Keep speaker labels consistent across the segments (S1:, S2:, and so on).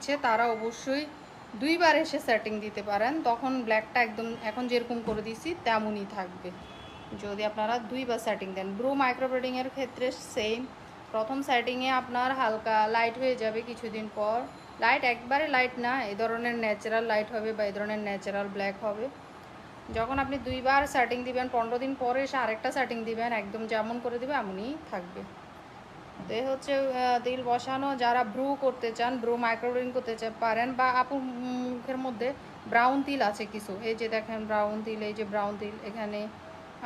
S1: দিচ্ছে তারা অবশ্যই দুইবার এসে সেটিং দিতে পারেন, তখন ব্ল্যাকটা একদম এখন যেরকম করে দিছি তেমনই থাকবে যদি আপনারা দুইবার সেটিং দেন। ব্রু মাইক্রোব্লেডিংয়ের ক্ষেত্রে সেম, প্রথম সেটিংয়ে আপনার হালকা লাইট হয়ে যাবে, কিছুদিন পর লাইট একবারে লাইট না, এই ধরনের ন্যাচারাল লাইট হবে বা এই ধরনের ন্যাচারাল ব্ল্যাক হবে। যখন আপনি দুইবার সেটিং দিবেন 15 দিন পরে এসে আরেকটা সেটিং দিবেন, একদম যেমন করে দিবে এমনই থাকবে। তো এই হচ্ছে তিল বসানো। যারা ব্রু করতে চান, ব্রু মাইক্রোব্লেডিং করতে পারেন, বা আপুর মুখের মধ্যে ব্রাউন তিল আছে কিছু, এই যে দেখেন ব্রাউন তিল, এই যে ব্রাউন তিল এখানে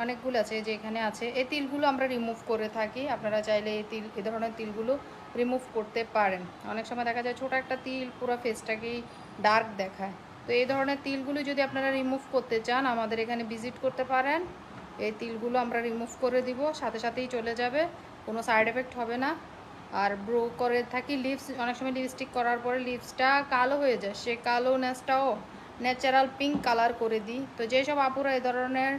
S1: অনেকগুলো আছে, এই যে এখানে আছে, এই তিলগুলো আমরা রিমুভ করে থাকি। আপনারা চাইলে এই ধরনের তিলগুলো রিমুভ করতে পারেন। অনেক সময় দেখা যায় ছোটো একটা তিল পুরো ফেসটাকেই ডার্ক দেখায়। তো এই ধরনের তিলগুলো যদি আপনারা রিমুভ করতে চান আমাদের এখানে ভিজিট করতে পারেন, এই তিলগুলো আমরা রিমুভ করে দিব, সাথে সাথেই চলে যাবে, কোনো সাইড এফেক্ট হবে না। আর ব্রো করে থাকি লিপস, অনেক সময় লিপস্টিক করার পরে লিপসটা কালো হয়ে যায়, সে কালো নেসটাও ন্যাচারাল পিঙ্ক কালার করে দিই। তো যেসব আপুরা এই ধরনের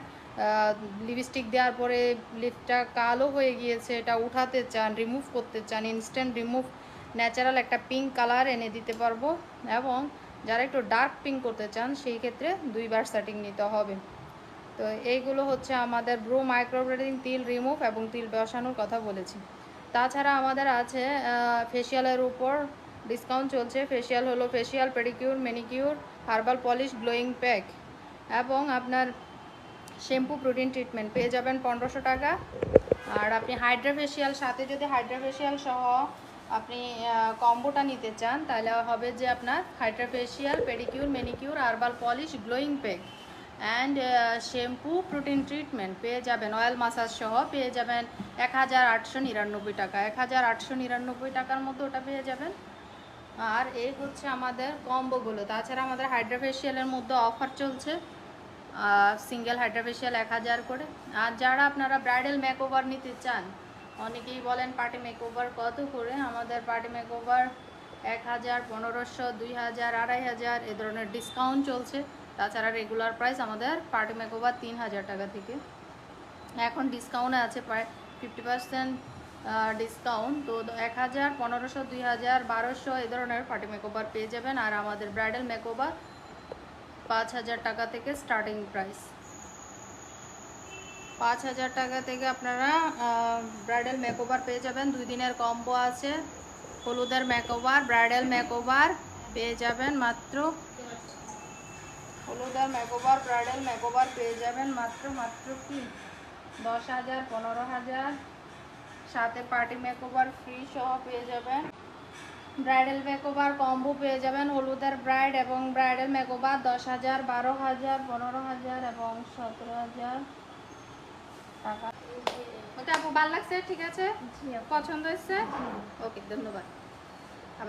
S1: লিপস্টিক দেওয়ার পরে লিপটা কালো হয়ে গিয়েছে, এটা উঠাতে চান, রিমুভ করতে চান, ইনস্ট্যান্ট রিমুভ ন্যাচারাল একটা পিঙ্ক কালার এনে দিতে পারবো। এবং যারা একটু ডার্ক পিঙ্ক করতে চান সেই ক্ষেত্রে দুইবার সেটিং নিতে হবে। তো এইগুলো হচ্ছে আমাদের ব্রু মাইক্রোব্লেডিং, তিল রিমুভ এবং তিল বসানোর কথা বলেছি। তাছাড়া আমাদের আছে ফেসিয়ালের উপর ডিসকাউন্ট চলছে। ফেসিয়াল হলো facial, pedicure, manicure, herbal polish, glowing pack এবং আপনার শ্যাম্পু, প্রোটিন ট্রিটমেন্ট পেয়ে যাবেন 1500 টাকা। আর আপনি হাইড্রা ফেসিয়াল সাথে যদি হাইড্রা ফেসিয়াল সহ আপনি কম্বোটা নিতে চান তাহলে হবে যে আপনার Hydra facial, pedicure, manicure, herbal polish, glowing pack and shampoo, protein treatment পেয়ে যাবেন, অয়েল মাসাজ সহ পেয়ে যাবেন 1899 টাকা। 1899 টাকার মধ্যে ওটা পেয়ে যাবেন। আর এই হচ্ছে আমাদের কম্বোগুলো। তাছাড়া আমাদের হাইড্রা ফেসিয়ালের মধ্যে অফার চলছে, সিঙ্গেল হাইড্রা ফেসিয়াল 1000 করে। আর যারা আপনারা ব্রাইডাল মেকওভার নিতে চান, অনেকেই বলেন পার্টি মেকওভার কত করে, আমাদের পার্টি মেকওভার 1000, 1500, 2000, 2500 এ ধরনের ডিসকাউন্ট চলছে। তাছাড়া রেগুলার প্রাইস আমাদের পার্টি মেকওভার 3000 টাকা থেকে, এখন ডিসকাউন্টে আছে প্রায় 50% ডিসকাউন্ট। তো 1000, 1500, 2000, 1200 এই ধরনের পার্টি মেকওভার পেয়ে যাবেন। আর আমাদের ব্রাইডাল মেকওভার 5000 টাকা থেকে স্টার্টিং প্রাইস। 5000 টাকা থেকে আপনারা ব্রাইডাল মেকওভার পেয়ে যাবেন। 2 দিনের কম্বো আছে, হলুদের মেকওভার, ব্রাইডাল মেকওভার পেয়ে যাবেন মাত্র, হলুদের মেকওভার, ব্রাইডাল মেকওভার পেয়ে যাবেন মাত্র কি 10,000, 15,000, সাথে পার্টি মেকওভার ফ্রি সহ পেয়ে যাবেন। ব্রাইডাল মেকওভার কম্বো পেয়ে যাবেন, হলুদের ব্রাইড এবং ব্রাইডাল মেকওভার 10,000, 12,000, 15,000 এবং 17,000 টাকা। ওকে আপু, ভালো লাগছে? ঠিক আছে, পছন্দ হয়েছে? ওকে, ধন্যবাদ।